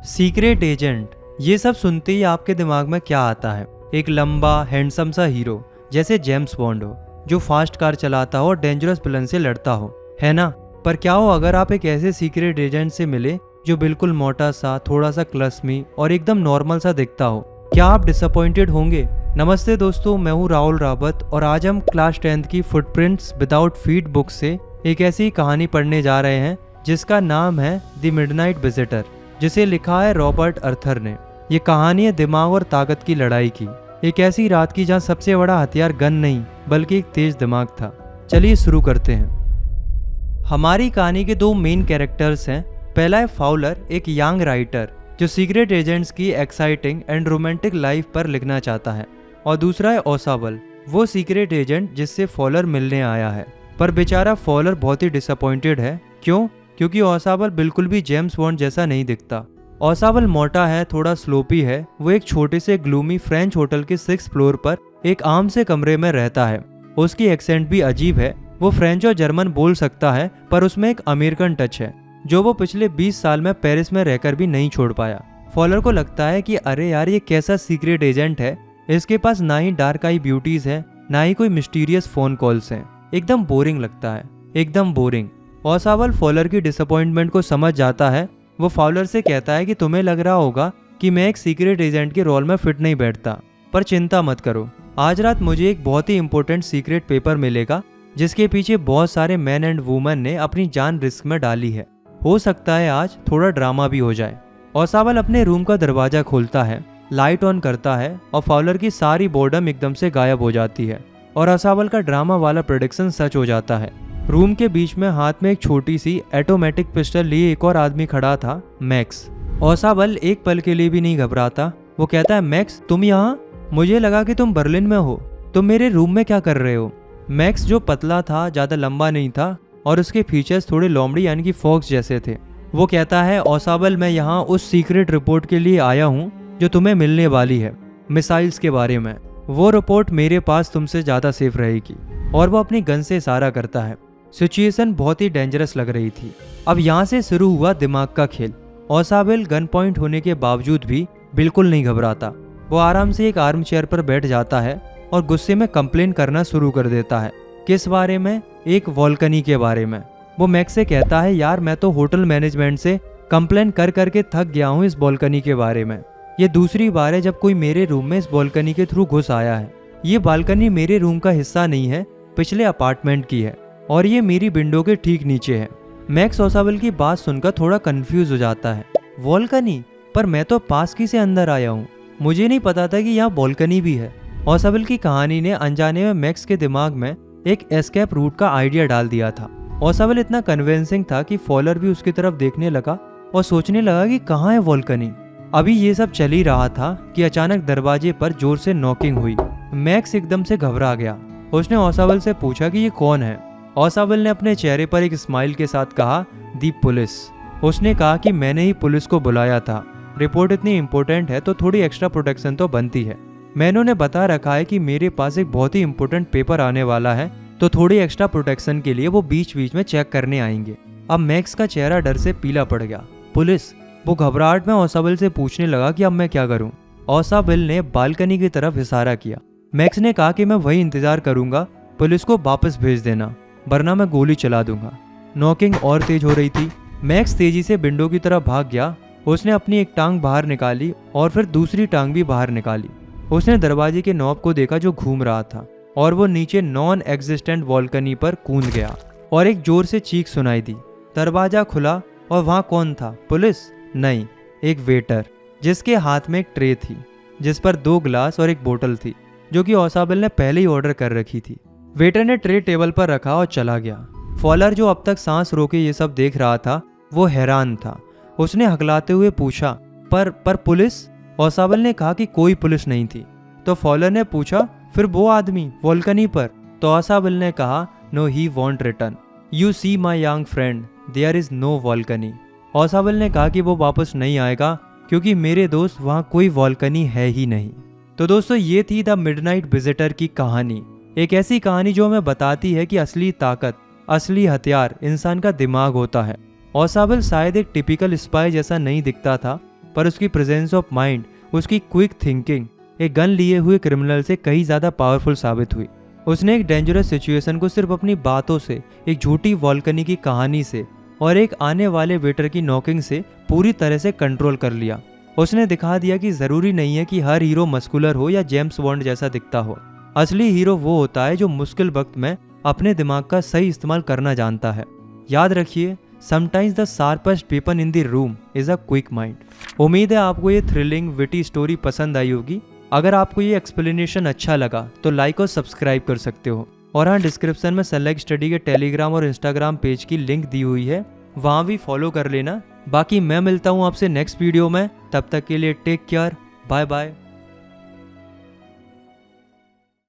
Secret agent, ये सब सुनते ही आपके दिमाग में क्या आता है? एक लंबा हैंडसम सा हीरो जैसे जेम्स बॉन्ड हो, जो फास्ट कार चलाता हो और डेंजरस विलन से लड़ता हो, है ना? पर क्या हो अगर आप एक ऐसे सीक्रेट एजेंट से मिले जो बिल्कुल मोटा सा, थोड़ा सा क्लस्मी और एकदम नॉर्मल सा दिखता हो? क्या आप डिसअपॉइंटेड होंगे? नमस्ते दोस्तों, मैं हूँ राहुल रावत और आज हम क्लास 10th की फुटप्रिंट्स विदाउट फीट बुक से एक ऐसी कहानी पढ़ने जा रहे हैं जिसका नाम है द मिडनाइट विजिटर, जिसे लिखा है रॉबर्ट अर्थर ने। ये कहानी है दिमाग और ताकत की लड़ाई की, एक ऐसी रात की जहाँ सबसे बड़ा हथियार गन नहीं बल्कि एक तेज दिमाग था। चलिए शुरू करते हैं। हमारी कहानी के दो मेन कैरेक्टर्स हैं। पहला है फाउलर, एक यंग राइटर जो सीक्रेट एजेंट्स की एक्साइटिंग एंड रोमांटिक लाइफ पर लिखना चाहता है, और दूसरा है ओसाबल, वो सीक्रेट एजेंट जिससे फॉलर मिलने आया है। पर बेचारा फॉलर बहुत ही डिसअपॉइंटेड है। क्यों? क्योंकि ओसाबल बिल्कुल भी जेम्स बॉन्ड जैसा नहीं दिखता। ओसाबल मोटा है, थोड़ा स्लोपी है। वो एक छोटे से ग्लूमी फ्रेंच होटल के 6th फ्लोर पर एक आम से कमरे में रहता है। उसकी एक्सेंट भी अजीब है। वो फ्रेंच और जर्मन बोल सकता है, पर उसमें एक अमेरिकन टच है जो वो पिछले 20 साल में पेरिस में रहकर भी नहीं छोड़ पाया। फॉलर को लगता है कि अरे यार, ये कैसा सीक्रेट एजेंट है, इसके पास ना ही डार्क आई ब्यूटीज है, ना ही कोई मिस्टीरियस फोन कॉल्स हैं। एकदम बोरिंग लगता है, एकदम बोरिंग। ओसाबल फॉलर की डिसअपॉइंटमेंट को समझ जाता है। वो फाउलर से कहता है कि तुम्हें लग रहा होगा कि मैं एक सीक्रेट एजेंट के रोल में फिट नहीं बैठता, पर चिंता मत करो, आज रात मुझे एक बहुत ही इंपॉर्टेंट सीक्रेट पेपर मिलेगा जिसके पीछे बहुत सारे मैन एंड वुमेन ने अपनी जान रिस्क में डाली है। हो सकता है आज थोड़ा ड्रामा भी हो जाए। ओसाबल अपने रूम का दरवाजा खोलता है, लाइट ऑन करता है और फाउलर की सारी बोर्डम एकदम से गायब हो जाती है और ओसाबल का ड्रामा वाला प्रेडिक्शन सच हो जाता है। रूम के बीच में हाथ में एक छोटी सी ऑटोमेटिक पिस्टल लिए एक और आदमी खड़ा था, मैक्स। ओसाबल एक पल के लिए भी नहीं घबराता। वो कहता है, मैक्स तुम यहाँ? मुझे लगा कि तुम बर्लिन में हो। तुम मेरे रूम में क्या कर रहे हो? मैक्स, जो पतला था, ज्यादा लंबा नहीं था और उसके फीचर्स थोड़े लोमड़ी यानी कि फॉक्स जैसे थे, वो कहता है, ओसाबल मैं यहाँ उस सीक्रेट रिपोर्ट के लिए आया हूँ जो तुम्हें मिलने वाली है, मिसाइल्स के बारे में। वो रिपोर्ट मेरे पास तुमसे ज्यादा सेफ रहेगी। और वो अपनी गन से इशारा करता है। सिचुएशन बहुत ही डेंजरस लग रही थी। अब यहाँ से शुरू हुआ दिमाग का खेल। ओसाबल गन पॉइंट होने के बावजूद भी बिल्कुल नहीं घबराता। वो आराम से एक आर्म चेयर पर बैठ जाता है और गुस्से में कंप्लेन करना शुरू कर देता है। किस बारे में? एक वॉल्कनी के बारे में। वो मैक्स से कहता है, यार मैं तो होटल मैनेजमेंट से कंप्लेन कर करके थक गया हूँ इस बालकनी के बारे में। ये दूसरी बार है जब कोई मेरे रूम में इस बालकनी के थ्रू घुस आया है। ये बालकनी मेरे रूम का हिस्सा नहीं है, पिछले अपार्टमेंट की है और ये मेरी विंडो के ठीक नीचे है। मैक्स ओसाबल की बात सुनकर थोड़ा कंफ्यूज हो जाता है। बालकनी? पर मैं तो पास की से अंदर आया हूँ, मुझे नहीं पता था कि यहाँ बालकनी भी है। ओसाबल की कहानी ने अनजाने में मैक्स के दिमाग में एक एस्केप रूट का आइडिया डाल दिया था। ओसाबल इतना कन्विंसिंग था कि फॉलर भी उसकी तरफ देखने लगा और सोचने लगा कि कहाँ है बालकनी। अभी ये सब चल ही रहा था कि अचानक दरवाजे पर जोर से नॉकिंग हुई। मैक्स एकदम से घबरा गया। उसने ओसाबल से पूछा कि ये कौन है। ओसाबल ने अपने चेहरे पर एक स्माइल के साथ कहा, दी पुलिस। उसने कहा कि मैंने ही पुलिस को बुलाया था। रिपोर्ट इतनी इंपॉर्टेंट है तो थोड़ी एक्स्ट्रा प्रोटेक्शन तो बनती है। मैंने उन्हें बता रखा है कि मेरे पास एक बहुत ही इंपॉर्टेंट पेपर आने वाला है, तो थोड़ी एक्स्ट्रा प्रोटेक्शन के लिए वो बीच बीच में चेक करने आएंगे। अब मैक्स का चेहरा डर से पीला पड़ गया। पुलिस? वो घबराहट में ओसाबल से पूछने लगा कि अब मैं क्या करूं। ओसाबल ने बालकनी की तरफ इशारा किया। मैक्स ने कहा कि मैं वही इंतजार करूंगा, पुलिस को वापस भेज देना वरना मैं गोली चला दूंगा। नॉकिंग और तेज हो रही थी। मैक्स तेजी से विंडो की तरफ भाग गया। उसने अपनी एक टांग बाहर निकाली और फिर दूसरी टांग भी बाहर निकाली। उसने दरवाजे के नॉब को देखा जो घूम रहा था और वो नीचे नॉन एग्जिस्टेंट बालकनी पर कूद गया और एक जोर से चीख सुनाई दी। दरवाजा खुला और वहां कौन था? पुलिस? नहीं, एक वेटर जिसके हाथ में एक ट्रे थी जिस पर 2 गिलास और एक बोतल थी जो कि ओसाबल ने पहले ही ऑर्डर कर रखी थी। वेटर ने ट्रे टेबल पर रखा और चला गया। फॉलर, जो अब तक सांस रोके ये सब देख रहा था, वो हैरान था। उसने हकलाते हुए पूछा, पर पुलिस? ओसाबल ने कहा कि कोई पुलिस नहीं थी। तो फॉलर ने पूछा, फिर वो आदमी बालकनी पर? तो ओसाबल ने कहा, no he want return. You see my young friend, there is no balcony. ओसाबल ने कहा कि वो वापस नहीं आएगा क्योंकि मेरे दोस्त वहाँ कोई बालकनी है ही नहीं। तो दोस्तों, ये थी द मिडनाइट विजिटर की कहानी। एक ऐसी कहानी जो हमें बताती है कि असली ताकत, असली हथियार इंसान का दिमाग होता है। ओसाबल शायद एक टिपिकल स्पाई जैसा नहीं दिखता था, पर उसकी प्रेजेंस ऑफ माइंड, उसकी क्विक थिंकिंग एक गन लिए हुए क्रिमिनल से कहीं ज़्यादा पावरफुल साबित हुई। उसने एक डेंजरस सिचुएशन को सिर्फ अपनी बातों से, एक झूठी वॉल्कनी की कहानी से और एक आने वाले वेटर की नॉकिंग से पूरी तरह से कंट्रोल कर लिया। उसने दिखा दिया कि ज़रूरी नहीं है कि हर हीरो मस्कुलर हो या जेम्स बॉन्ड जैसा दिखता हो। असली हीरो वो होता है जो मुश्किल वक्त में अपने दिमाग का सही इस्तेमाल करना जानता है। याद रखिए, sometimes the sharpest weapon in the room is a quick mind. उम्मीद है आपको ये थ्रिलिंग विटी स्टोरी पसंद आई होगी। अगर आपको ये एक्सप्लेनेशन अच्छा लगा तो लाइक और सब्सक्राइब कर सकते हो। और हाँ, डिस्क्रिप्शन में सनलाइट स्टडी के टेलीग्राम और इंस्टाग्राम पेज की लिंक दी हुई है, वहाँ भी फॉलो कर लेना। बाकी मैं मिलता हूँ आपसे नेक्स्ट वीडियो में, तब तक के लिए टेक केयर, बाय बाय।